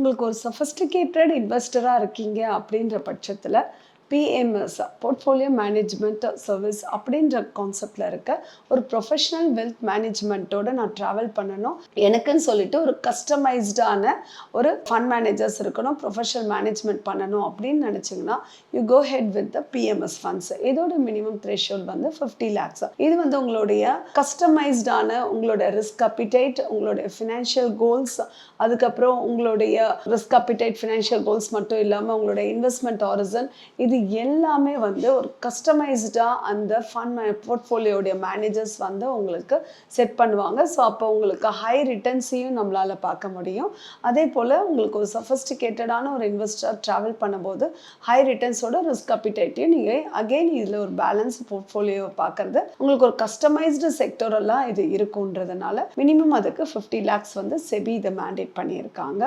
உங்களுக்கு ஒரு சொஃபிஸ்டிகேட்டட் இன்வெஸ்டராக இருக்கீங்க அப்படின்ற பட்சத்தில் பிஎம்எஸ் போர்ட்ஃபோலியோ மேனேஜ்மெண்ட் சர்வீஸ் அப்படின்ற கான்செப்டில் இருக்க ஒரு ப்ரொஃபஷனல் வெல்த் மேனேஜ்மெண்ட்டோட நான் ட்ராவல் பண்ணணும், எனக்குன்னு சொல்லிட்டு ஒரு கஸ்டமைஸ்டான ஒரு ஃபண்ட் மேனேஜர்ஸ் இருக்கணும், ப்ரொஃபஷனல் மேனேஜ்மெண்ட் பண்ணணும் அப்படின்னு நினச்சிங்கன்னா you go ahead with the PMS funds. இதோட மினிமம் த்ரெஷோல்ட் வந்து 50 lakhs. இது வந்து உங்களுடைய கஸ்டமைஸ்டான உங்களோட ரிஸ்க் அப்பிடைட், உங்களுடைய ஃபினான்ஷியல் கோல்ஸ், அதுக்கப்புறம் உங்களுடைய ரிஸ்க் அப்பிடைட் ஃபினான்ஷியல் கோல்ஸ் மட்டும் இல்லாமல் உங்களுடைய இன்வெஸ்ட்மெண்ட் ஹாரிசன், இது எல்லாமே வந்து ஒரு கஸ்டமைஸ்டாக அந்த ஃபண்ட் போர்ட்ஃபோலியோடைய மேனேஜர்ஸ் வந்து உங்களுக்கு செட் பண்ணுவாங்க. ஸோ அப்போ உங்களுக்கு ஹை ரிட்டர்ன்ஸையும் நம்மளால் பார்க்க முடியும். அதே போல் உங்களுக்கு ஒரு சொஃபிஸ்டிகேட்டடான ஒரு இன்வெஸ்டர் ட்ராவல் பண்ணும்போது ஹை ரிட்டர்ன்ஸோட ரிஸ்க் அப்பிடைட்டையும் நீங்கள் அகெயின் இதில் ஒரு பேலன்ஸ் போர்ட்ஃபோலியோ பார்க்குறது உங்களுக்கு ஒரு கஸ்டமைஸ்டு செக்டரெல்லாம் இது இருக்குன்றதுனால மினிமம் அதுக்கு 50 lakhs வந்து செபி இதை மேண்டேட் பண்ணியிருக்காங்க.